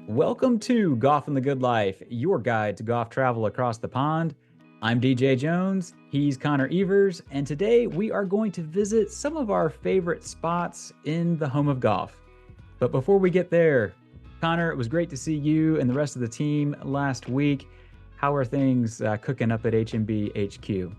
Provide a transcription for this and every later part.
Welcome to Golf and the Good Life, your guide to golf travel across the pond. I'm DJ Jones, he's Connor Evers, and today we are going to visit some of our favorite spots in the home of golf. But before we get there, Connor, it was great to see you and the rest of the team last week. How are things cooking up at HMB HQ?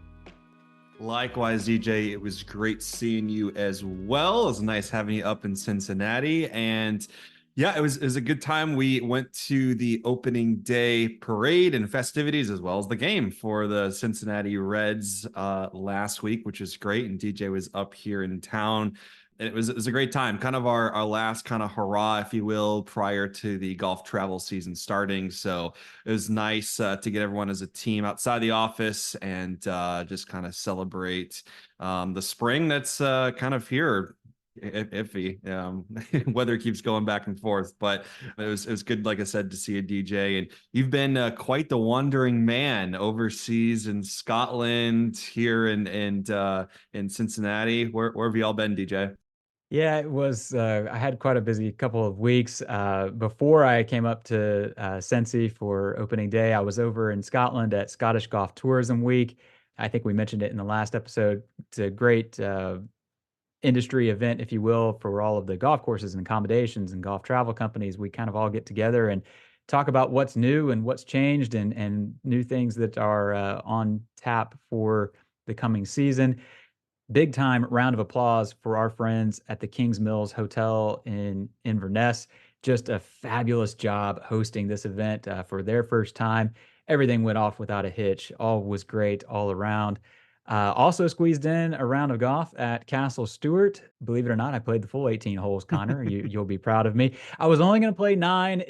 Likewise, DJ, it was great seeing you as well. It was nice having you up in Cincinnati. And yeah, it was a good time. We went to the opening day parade and festivities as well as the game for the Cincinnati Reds last week, which is great. And DJ was up here in town. And it was a great time, kind of our last kind of hurrah, if you will, prior to the golf travel season starting. So it was nice to get everyone as a team outside the office and just kind of celebrate the spring that's kind of here. Iffy. Weather keeps going back and forth, but it was good, like I said, to see a DJ. And you've been quite the wandering man overseas in Scotland, here in Cincinnati. Where have you all been, DJ? Yeah, it was. I had quite a busy couple of weeks before I came up to Sensi for opening day. I was over in Scotland at Scottish Golf Tourism Week. I think we mentioned it in the last episode. It's a great industry event, if you will, for all of the golf courses and accommodations and golf travel companies. We kind of all get together and talk about what's new and what's changed and new things that are on tap for the coming season. Big time round of applause for our friends at the Kings Mills Hotel in Inverness. Just a fabulous job hosting this event for their first time. Everything went off without a hitch. All was great all around. Also squeezed in a round of golf at Castle Stewart. Believe it or not, I played the full 18 holes, Connor. You'll be proud of me. I was only going to play 9,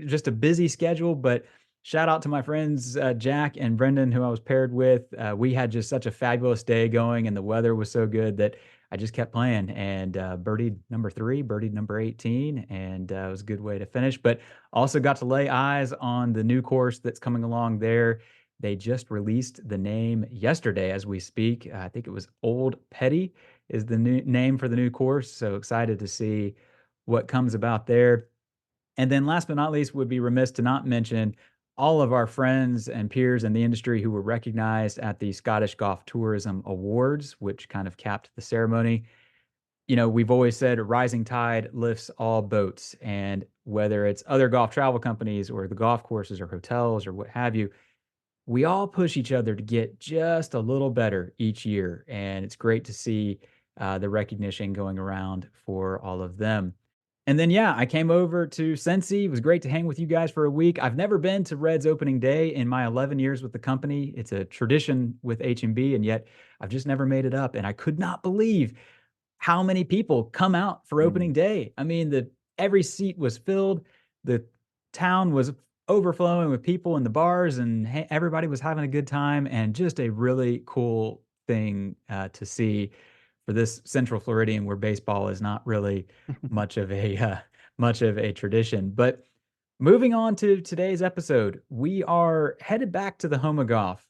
just a busy schedule, but shout out to my friends, Jack and Brendan, who I was paired with. We had just such a fabulous day going, and the weather was so good that I just kept playing and birdied number 3, birdied number 18, and it was a good way to finish. But also got to lay eyes on the new course that's coming along there. They just released the name yesterday as we speak. I think it was Old Petty is the new name for the new course. So excited to see what comes about there. And then last but not least, would be remiss to not mention all of our friends and peers in the industry who were recognized at the Scottish Golf Tourism Awards, which kind of capped the ceremony. We've always said a rising tide lifts all boats. And whether it's other golf travel companies or the golf courses or hotels or what have you, we all push each other to get just a little better each year. And it's great to see the recognition going around for all of them. And then, yeah, I came over to Sensi. It was great to hang with you guys for a week. I've never been to Red's opening day in my 11 years with the company. It's a tradition with HMB, and yet I've just never made it up. And I could not believe how many people come out for opening day. I mean, every seat was filled. The town was overflowing with people in the bars, and everybody was having a good time, and just a really cool thing to see for this Central Floridian where baseball is not really much of a much of a tradition. But moving on to today's episode, we are headed back to the home of golf.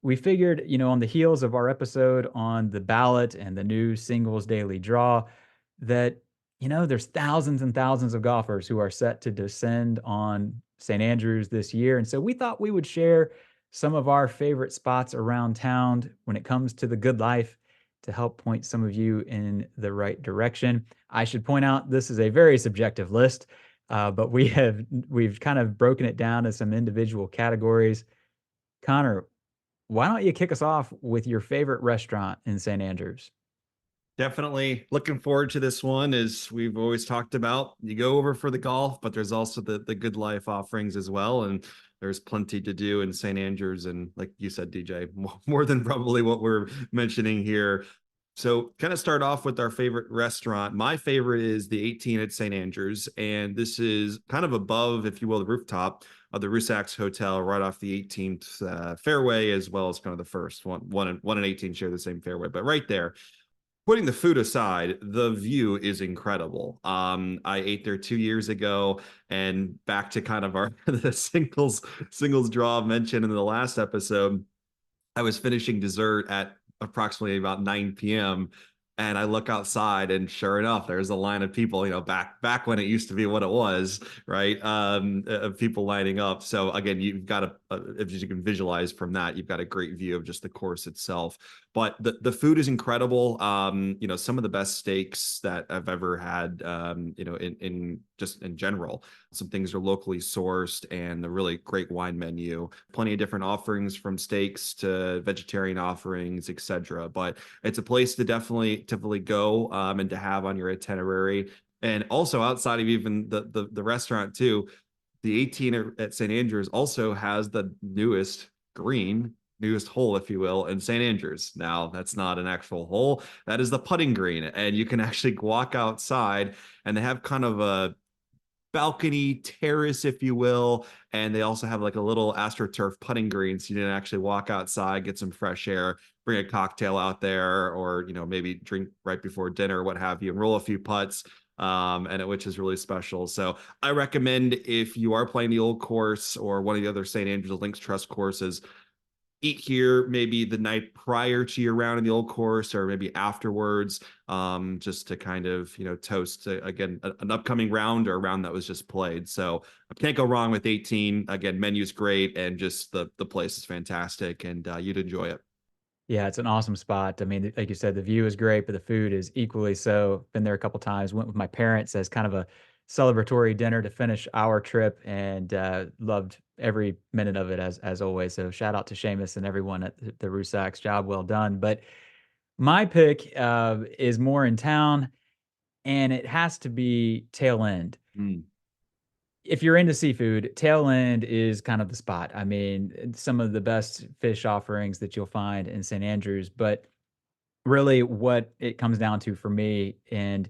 We figured, on the heels of our episode on the ballot and the new singles daily draw, that there's thousands and thousands of golfers who are set to descend on St. Andrews this year. And so we thought we would share some of our favorite spots around town when it comes to the good life to help point some of you in the right direction. I should point out this is a very subjective list, but we've kind of broken it down to some individual categories. Connor, why don't you kick us off with your favorite restaurant in St. Andrews? Definitely looking forward to this one. As we've always talked about, you go over for the golf, but there's also the good life offerings as well. And there's plenty to do in St. Andrews. And like you said, DJ, more than probably what we're mentioning here. So kind of start off with our favorite restaurant. My favorite is the 18 at St. Andrews. And this is kind of above, if you will, the rooftop of the Rusacks Hotel, right off the 18th fairway, as well as kind of the first one and 18 share the same fairway, but right there. Putting the food aside, the view is incredible. I ate there 2 years ago, and back to kind of our the singles draw mentioned in the last episode. I was finishing dessert at approximately about 9 p.m. And I look outside, and sure enough, there's a line of people, back when it used to be what it was, right? Of people lining up. So again, you've got if you can visualize from that, you've got a great view of just the course itself. But the food is incredible. Some of the best steaks that I've ever had, in just in general. Some things are locally sourced, and a really great wine menu. Plenty of different offerings, from steaks to vegetarian offerings, etc. But it's a place to definitely go, and to have on your itinerary. And also, outside of even the restaurant too, the 18 at St. Andrews also has the newest hole, if you will, in St. Andrews. Now, that's not an actual hole. That is the putting green. And you can actually walk outside, and they have kind of a balcony terrace, if you will. And they also have like a little astroturf putting green. So you can actually walk outside, get some fresh air, bring a cocktail out there, or, maybe drink right before dinner, what have you, and roll a few putts. Which is really special. So I recommend, if you are playing the old course or one of the other St. Andrews Links Trust courses, eat here maybe the night prior to your round in the old course, or maybe afterwards, just to kind of toast again an upcoming round, or a round that was just played. So I can't go wrong with 18. Again, menu's great, and just the place is fantastic, and you'd enjoy it. Yeah, it's an awesome spot. I mean, like you said, the view is great, but the food is equally so. Been there a couple times. Went with my parents as kind of a celebratory dinner to finish our trip, and loved every minute of it, as always. So shout out to Seamus and everyone at the Rusacks. Job well done. But my pick is more in town, and it has to be Tailend. Mm. If you're into seafood, Tailend is kind of the spot. I mean, some of the best fish offerings that you'll find in St. Andrews, but really what it comes down to for me, and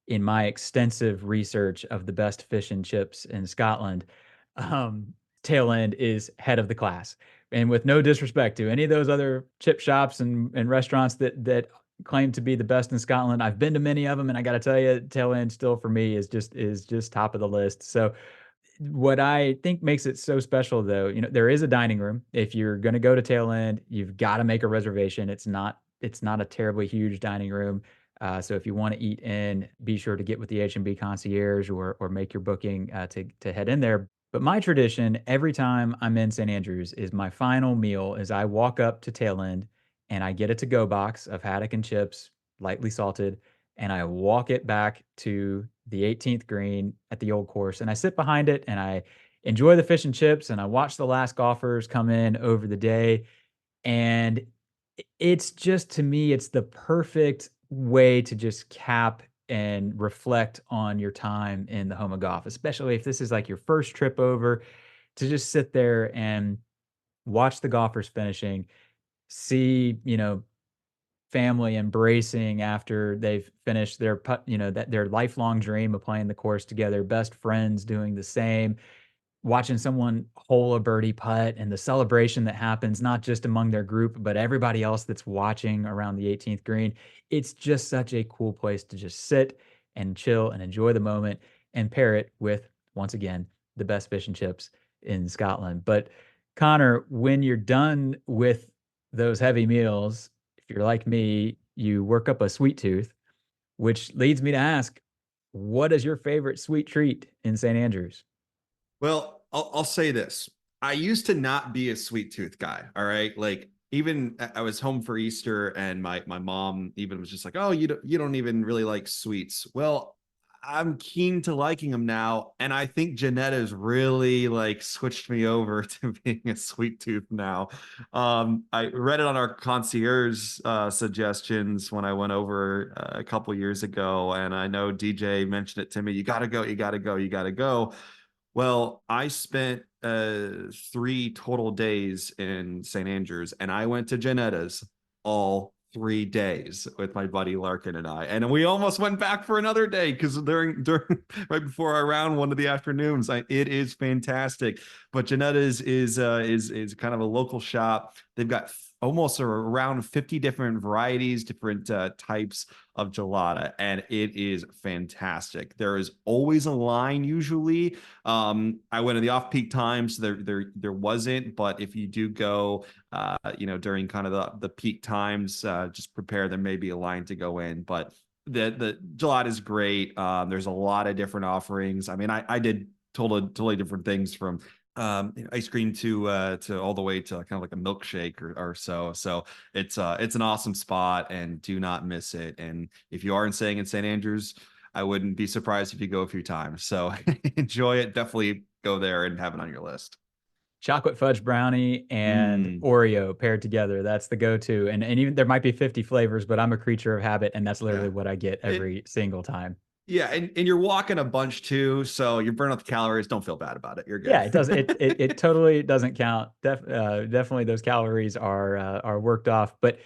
in my extensive research of the best fish and chips in Scotland, um, Tailend is head of the class. And with no disrespect to any of those other chip shops and restaurants that claim to be the best in Scotland, I've been to many of them, and I got to tell you, Tailend still for me is just top of the list. So what I think makes it so special, though, there is a dining room. If you're gonna go to Tailend, you've gotta make a reservation. It's not a terribly huge dining room. So if you wanna eat in, be sure to get with the H&B concierge, or make your booking, to head in there. But my tradition every time I'm in St. Andrews is my final meal is I walk up to Tailend, and I get a to-go box of haddock and chips, lightly salted, and I walk it back to the 18th green at the old course, and I sit behind it, and I enjoy the fish and chips, and I watch the last golfers come in over the day, and it's just, to me, it's the perfect way to just cap and reflect on your time in the home of golf, especially if this is like your first trip over, to just sit there and watch the golfers finishing, see, family embracing after they've finished their that their lifelong dream of playing the course together, best friends doing the same, watching someone hole a birdie putt, and the celebration that happens not just among their group, but everybody else that's watching around the 18th green. It's just such a cool place to just sit and chill and enjoy the moment, and pair it with, once again, the best fish and chips in Scotland. But Connor, when you're done with those heavy meals, if you're like me, you work up a sweet tooth, which leads me to ask, what is your favorite sweet treat in St. Andrews? Well, I'll say this. I used to not be a sweet tooth guy. All right. Like, even I was home for Easter, and my mom even was just like, "Oh, you don't even really like sweets." Well, I'm keen to liking them now, and I think Jannetta's really like switched me over to being a sweet tooth now. I read it on our concierge suggestions when I went over a couple years ago, and I know DJ mentioned it to me. You got to go, you got to go, you got to go. Well, I spent 3 total days in St. Andrews, and I went to Jannetta's all 3 days with my buddy Larkin and I. And we almost went back for another day, because during right before our round, one of the afternoons, it is fantastic. But Jannetta's is kind of a local shop. They've got almost around 50 different varieties, different types of gelata, and it is fantastic. There is always a line usually. I went in the off-peak times, there wasn't, but if you do go during kind of the peak times, just prepare, there may be a line to go in. But the gelato is great. There's a lot of different offerings. I mean, I did totally different things from ice cream to all the way to kind of like a milkshake or so. So it's an awesome spot, and do not miss it. And if you are staying in St. Andrews, I wouldn't be surprised if you go a few times. So enjoy it. Definitely go there and have it on your list. Chocolate fudge brownie and Mm, Oreo paired together. That's the go-to. And even there might be 50 flavors, but I'm a creature of habit, and that's literally yeah. what I get It, every single time. yeah, and you're walking a bunch too, so you burn up the calories. Don't feel bad about it. You're good. Yeah, it does. It totally doesn't count. Definitely, those calories are worked off. But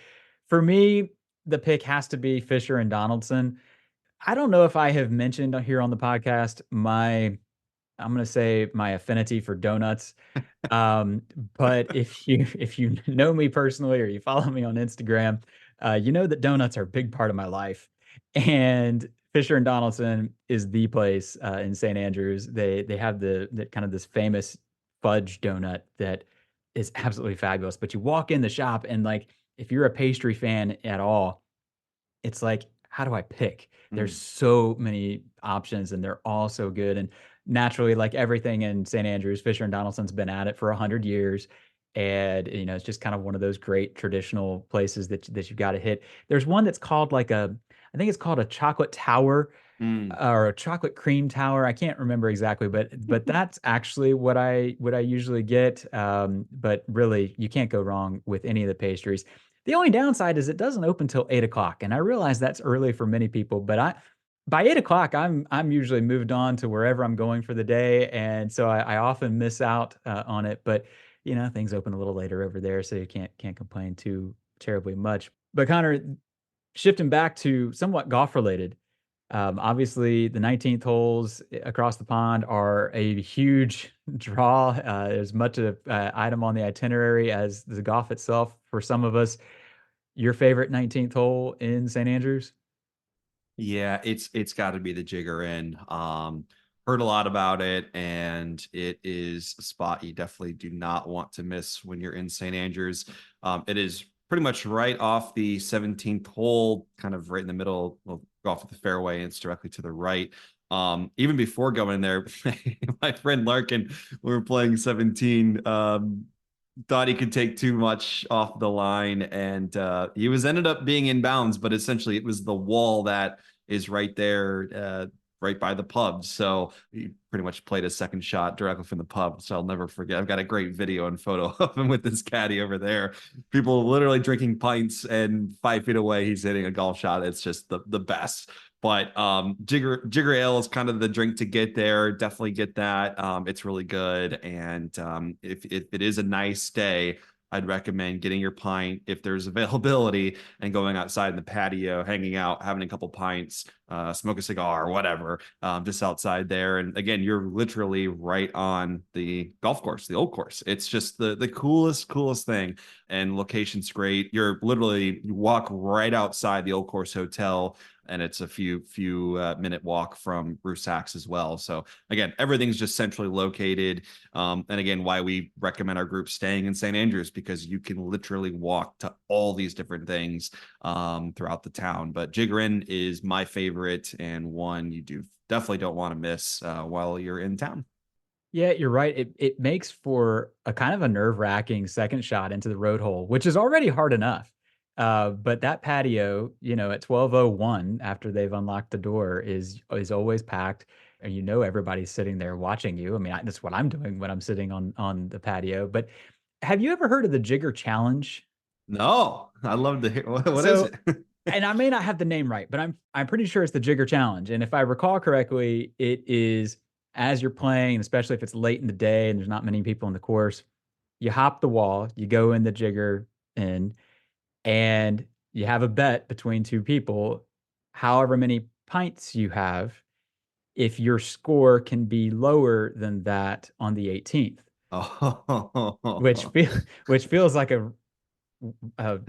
for me, the pick has to be Fisher and Donaldson. I don't know if I have mentioned here on the podcast I'm going to say my affinity for donuts. Um, but if you know me personally or you follow me on Instagram, you know that donuts are a big part of my life. And Fisher and Donaldson is the place in St. Andrews. They have the kind of this famous fudge donut that is absolutely fabulous. But you walk in the shop and like if you're a pastry fan at all, it's like, how do I pick? There's Mm. so many options and they're all so good. And naturally, like everything in St. Andrews, Fisher and Donaldson's been at it for 100 years. And it's just kind of one of those great traditional places that you've got to hit. There's one that's called I think it's called a chocolate tower Mm. or a chocolate cream tower. I can't remember exactly, but that's actually what I usually get. But really, you can't go wrong with any of the pastries. The only downside is it doesn't open till 8 o'clock, and I realize that's early for many people. But I by 8 o'clock, I'm usually moved on to wherever I'm going for the day, and so I often miss out on it. But things open a little later over there, so you can't complain too terribly much. But Connor, shifting back to somewhat golf related. Obviously, the 19th holes across the pond are a huge draw. As much of item on the itinerary as the golf itself for some of us. Your favorite 19th hole in St. Andrews? Yeah, it's got to be the Jigger Inn. Heard a lot about it, and it is a spot you definitely do not want to miss when you're in St. Andrews. It is pretty much right off the 17th hole, kind of right in the middle. Well, go off of the fairway, and it's directly to the right. Even before going there, my friend Larkin, we were playing 17. Thought he could take too much off the line, and he was ended up being in bounds, but essentially it was the wall that is right there, right by the pub. So he pretty much played a second shot directly from the pub. So I'll never forget. I've got a great video and photo of him with his caddy over there. People literally drinking pints, and 5 feet away, he's hitting a golf shot. It's just the best. But Jigger Ale is kind of the drink to get there. Definitely get that. It's really good. And if it is a nice day, I'd recommend getting your pint if there's availability and going outside in the patio, hanging out, having a couple pints, smoke a cigar or whatever, just outside there. And again, you're literally right on the golf course, the old course. It's just the coolest thing. And location's great. You walk right outside the old course hotel, and it's a few minute walk from Bruce Sachs as well. So again, everything's just centrally located. And again, why we recommend our group staying in St. Andrews, because you can literally walk to all these different things throughout the town. But Jigger Inn is my favorite, and one you definitely don't want to miss while you're in town. Yeah, you're right. It makes for a kind of a nerve-wracking second shot into the road hole, which is already hard enough. But that patio, at 12:01 after they've unlocked the door is always packed, and everybody's sitting there watching you. I mean, that's what I'm doing when I'm sitting on the patio. But have you ever heard of the Jigger Challenge? No, I love to hear. What is So, it? and I may not have the name right, but I'm pretty sure it's the Jigger Challenge. And if I recall correctly, it is as you're playing, especially if it's late in the day and there's not many people in the course, you hop the wall, you go in the Jigger in, and you have a bet between two people, however many pints you have, if your score can be lower than that on the 18th, which Oh, feel, which feels like a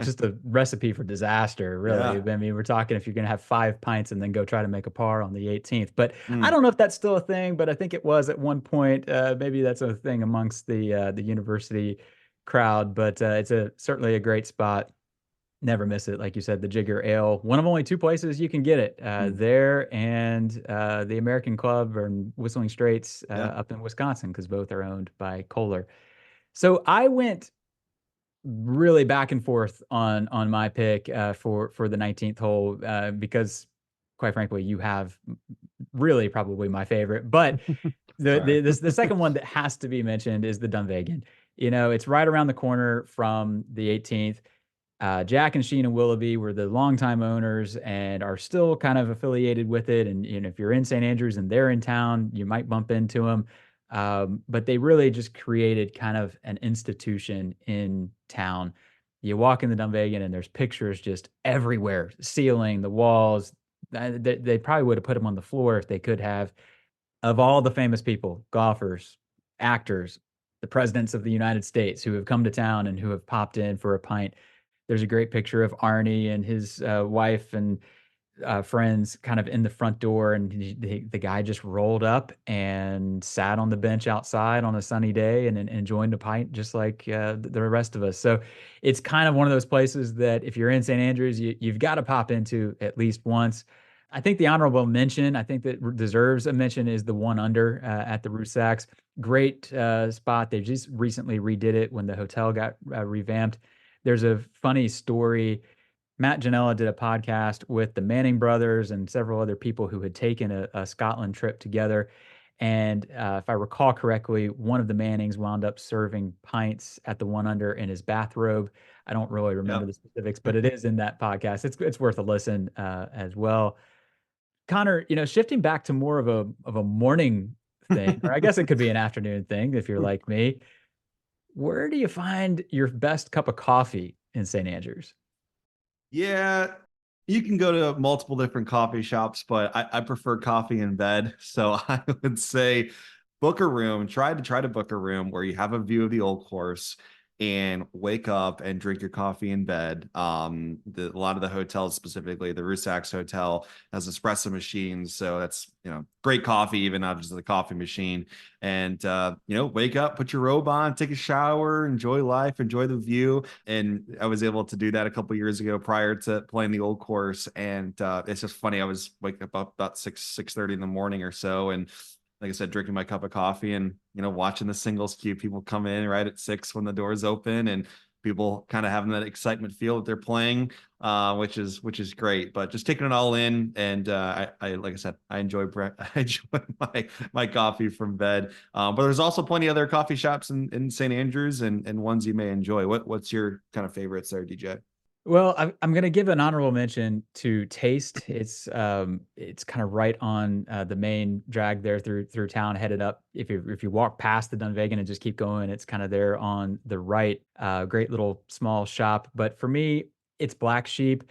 just a recipe for disaster, really. Yeah. I mean, we're talking if you're going to have 5 pints and then go try to make a par on the 18th. But I Mm. don't know if that's still a thing, but I think it was at one point. Maybe that's a thing amongst the university crowd, but it's a certainly a great spot. Never miss it. Like you said, the Jigger Ale, one of only two places you can get it Mm. there and the American Club or Whistling Straits Yeah. up in Wisconsin, because both are owned by Kohler. So I went really back and forth on my pick for the 19th hole because, quite frankly, you have really probably my favorite. But Sorry. the second one that has to be mentioned is the Dunvegan. It's right around the corner from the 18th. Jack and Sheen and Willoughby were the longtime owners and are still kind of affiliated with it. And if you're in St. Andrews and they're in town, you might bump into them. But they really just created kind of an institution in town. You walk in the Dunvegan and there's pictures just everywhere, ceiling, the walls. They probably would have put them on the floor if they could have, of all the famous people, golfers, actors, the presidents of the United States who have come to town and who have popped in for a pint. There's a great picture of Arnie and his wife and friends kind of in the front door, and the guy just rolled up and sat on the bench outside on a sunny day and enjoying the pint just like the rest of us. So it's kind of one of those places that if you're in St. Andrews, you've got to pop into at least once. I think the honorable mention, I think that deserves a mention, is the one under at the Rusacks. Great spot. They just recently redid it when the hotel got revamped. There's a funny story. Matt Jannetta did a podcast with the Manning brothers and several other people who had taken a Scotland trip together. And if I recall correctly, one of the Mannings wound up serving pints at the one under in his bathrobe. I don't really remember Yep. the specifics, but it is in that podcast. It's worth a listen as well. Connor, shifting back to more of a morning thing, or I guess it could be an afternoon thing if you're like me. Where do you find your best cup of coffee in St. Andrews? Yeah, you can go to multiple different coffee shops, but I prefer coffee in bed. So I would say book a room, try to book a room where you have a view of the old course and wake up and drink your coffee in bed. A lot of the hotels, specifically the Rusacks Hotel, has espresso machines. So that's, great coffee, even not just the coffee machine. And, wake up, put your robe on, take a shower, enjoy life, enjoy the view. And I was able to do that a couple years ago prior to playing the old course. And it's just funny. I was waking up about 6:30 in the morning or so, and like I said, drinking my cup of coffee and watching the singles queue. People come in right at 6 when the doors open, and people kind of having that excitement feel that they're playing, which is great. But just taking it all in, and I like I said, I enjoy I enjoy my coffee from bed. But there's also plenty of other coffee shops in St. Andrews and ones you may enjoy. What's your kind of favorites there, DJ? Well, I'm gonna give an honorable mention to Taste. It's kind of right on the main drag there through town, headed up. If you walk past the Dunvegan and just keep going, it's kind of there on the right. Great little small shop. But for me, it's Black Sheep.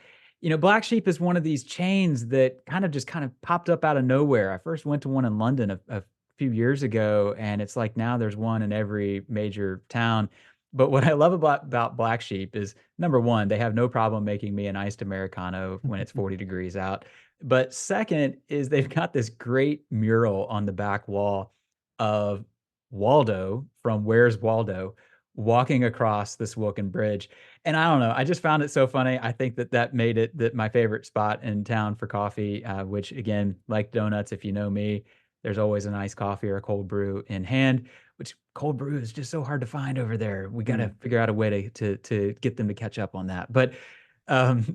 Black Sheep is one of these chains that kind of popped up out of nowhere. I first went to one in London a few years ago, and it's like now there's one in every major town. But what I love about Black Sheep is, number one, they have no problem making me an iced Americano when it's 40 degrees out. But second is they've got this great mural on the back wall of Waldo from Where's Waldo walking across the Swilken Bridge. And I don't know, I just found it so funny. I think that made it that my favorite spot in town for coffee, which again, like donuts, if you know me, there's always a nice coffee or a cold brew in hand, which cold brew is just so hard to find over there. We got to figure out a way to get them to catch up on that. But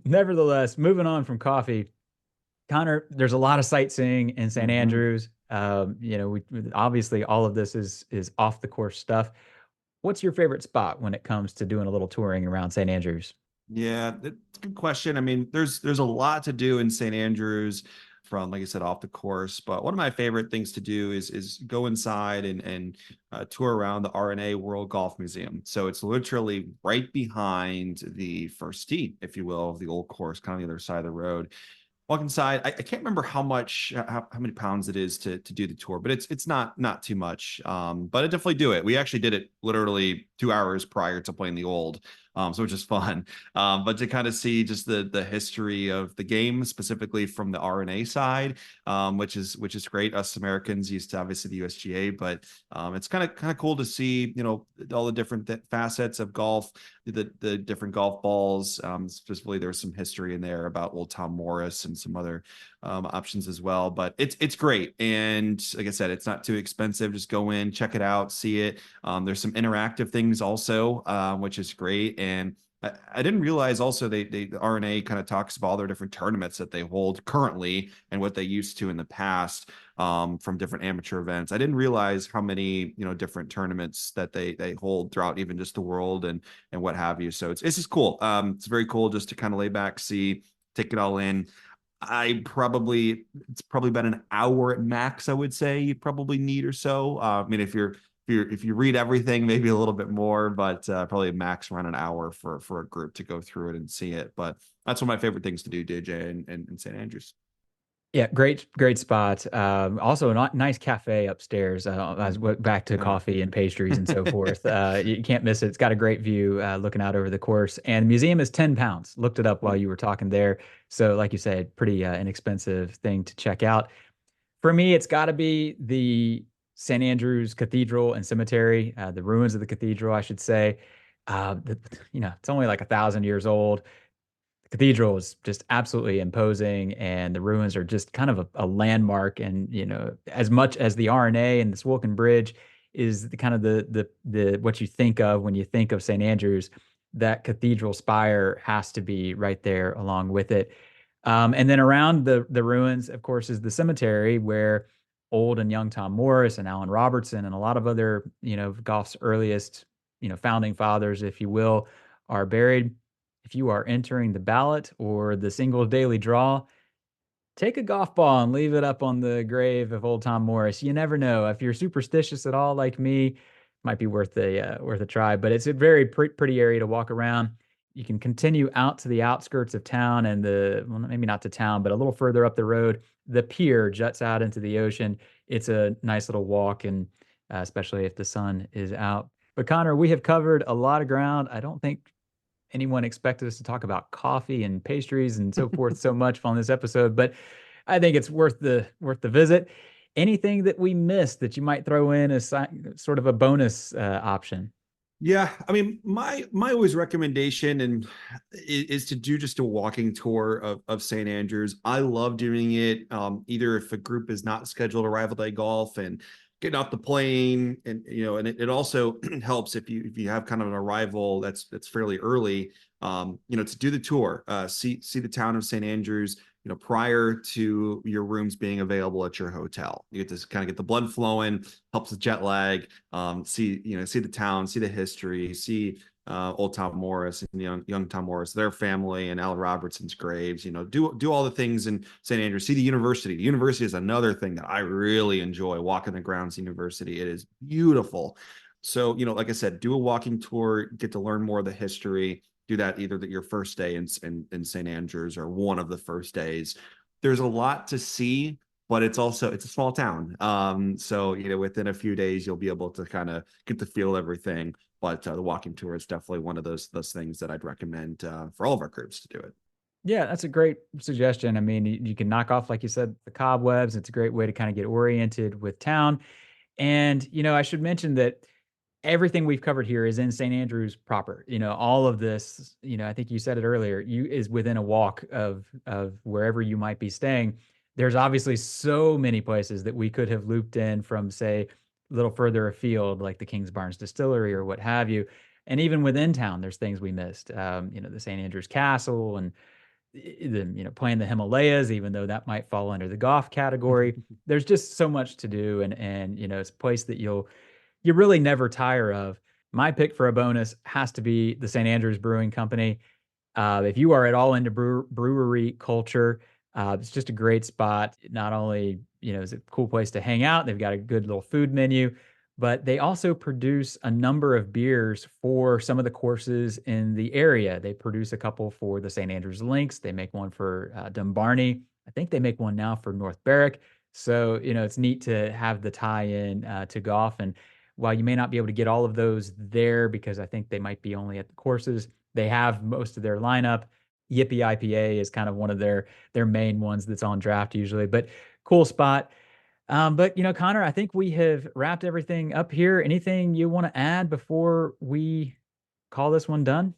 nevertheless, moving on from coffee, Connor, there's a lot of sightseeing in St. Mm-hmm. Andrews. We obviously all of this is off the course stuff. What's your favorite spot when it comes to doing a little touring around St. Andrews? Yeah, that's a good question. I mean, there's a lot to do in St. Andrews from, like I said, off the course. But one of my favorite things to do is go inside and tour around the RNA World Golf Museum. So it's literally right behind the first tee, if you will, of the old course, kind of the other side of the road. Walk inside. I can't remember how many pounds it is to do the tour, but it's not too much. But I definitely do it. We actually did it literally 2 hours prior to playing the old. so which is fun. But to kind of see just the history of the game, specifically from the RNA side, which is great. Us Americans used to obviously the USGA, but it's kind of cool to see, all the different facets of golf, the different golf balls. Specifically, there's some history in there about old Tom Morris and some other options as well. But it's great, and like I said, it's not too expensive. Just go in, check it out, see it. There's some interactive things also, which is great. And I didn't realize also the RNA kind of talks about all their different tournaments that they hold currently and what they used to in the past, from different amateur events. I didn't realize how many different tournaments that they hold throughout even just the world and what have you. So it's just cool. It's very cool just to kind of lay back, see, take it all in. It's probably about an hour at max, I would say you probably need or so. I mean, if you read everything, maybe a little bit more, but probably max around an hour for a group to go through it and see it. But that's one of my favorite things to do, DJ, in St. Andrews. Yeah, great spot. Also, a nice cafe upstairs. Back to Yeah. coffee and pastries and so forth. You can't miss it. It's got a great view, looking out over the course. And the museum is 10 pounds. Looked it up while you were talking there. So, like you said, pretty inexpensive thing to check out. For me, it's got to be the St. Andrews Cathedral and Cemetery, the ruins of the cathedral, I should say. It's only like 1,000 years old. Cathedral is just absolutely imposing, and the ruins are just kind of a landmark. And as much as the RNA and the Swilken Bridge is the kind of the what you think of when you think of St. Andrews, that cathedral spire has to be right there along with it. And then around the ruins, of course, is the cemetery where old and young Tom Morris and Allen Robertson and a lot of other golf's earliest founding fathers, if you will, are buried. If you are entering the ballot or the single daily draw, take a golf ball and leave it up on the grave of old Tom Morris. You never know. If you're superstitious at all like me, might be worth a try. But it's a very pretty area to walk around. You can continue out to the outskirts of town and well, maybe not to town, but a little further up the road. The pier juts out into the ocean. It's a nice little walk, and especially if the sun is out. But Connor, we have covered a lot of ground. I don't think anyone expected us to talk about coffee and pastries and so forth so much on this episode, but I think it's worth the visit. Anything that we missed that you might throw in as sort of a bonus option? Yeah, I mean, my always recommendation and is to do just a walking tour of St. Andrews. I love doing it. Either if a group is not scheduled arrival day golf and getting off the plane, and and it also helps if you have kind of an arrival that's fairly early, to do the tour, see the town of St. Andrews, prior to your rooms being available at your hotel. You get to kind of get the blood flowing, helps with jet lag. See the town, see the history, see old Tom Morris and young Tom Morris, their family, and Al Robertson's graves. Do all the things in St. Andrews. See the university. The university is another thing that I really enjoy. Walking the grounds, university. It is beautiful. So like I said, do a walking tour, get to learn more of the history. Do that either your first day in St. Andrews or one of the first days. There's a lot to see, but it's a small town. So within a few days you'll be able to kind of get the feel of everything. But the walking tour is definitely one of those things that I'd recommend for all of our groups to do it. Yeah, that's a great suggestion. I mean, you can knock off, like you said, the cobwebs. It's a great way to kind of get oriented with town. And I should mention that everything we've covered here is in St. Andrews proper. All of this, I think you said it earlier, is within a walk of wherever you might be staying. There's obviously so many places that we could have looped in from, say, a little further afield, like the Kings Barnes Distillery or what have you. And even within town, there's things we missed. The St. Andrews Castle and playing the Himalayas, even though that might fall under the golf category. There's just so much to do, and it's a place that you really never tire of. My pick for a bonus has to be the St. Andrews Brewing Company. If you are at all into brewery culture, it's just a great spot. Not only, is it a cool place to hang out, they've got a good little food menu, but they also produce a number of beers for some of the courses in the area. They produce a couple for the St. Andrews Links. They make one for Dumbarney. I think they make one now for North Berwick. So, it's neat to have the tie in to golf. And while you may not be able to get all of those there because I think they might be only at the courses, they have most of their lineup. Yippee IPA is kind of one of their main ones that's on draft usually, but cool spot. But Connor, I think we have wrapped everything up here. Anything you want to add before we call this one done?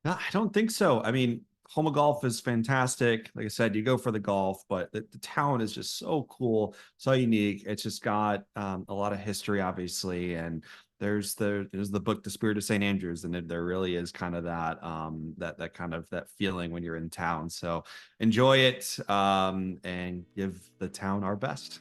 No, I don't think so. I mean, home of golf is fantastic. Like I said, you go for the golf, but the town is just so cool, so unique. It's just got a lot of history, obviously, and there's the book, The Spirit of St. Andrews, and there really is kind of that kind of that feeling when you're in town. So enjoy it and give the town our best.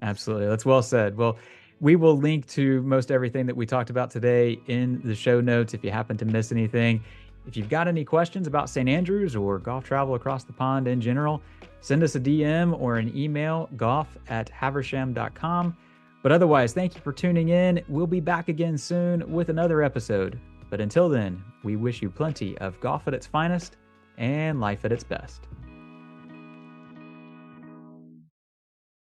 Absolutely. That's well said. Well, we will link to most everything that we talked about today in the show notes if you happen to miss anything. If you've got any questions about St. Andrews or golf travel across the pond in general, send us a DM or an email, golf@haversham.com. But otherwise, thank you for tuning in. We'll be back again soon with another episode. But until then, we wish you plenty of golf at its finest and life at its best.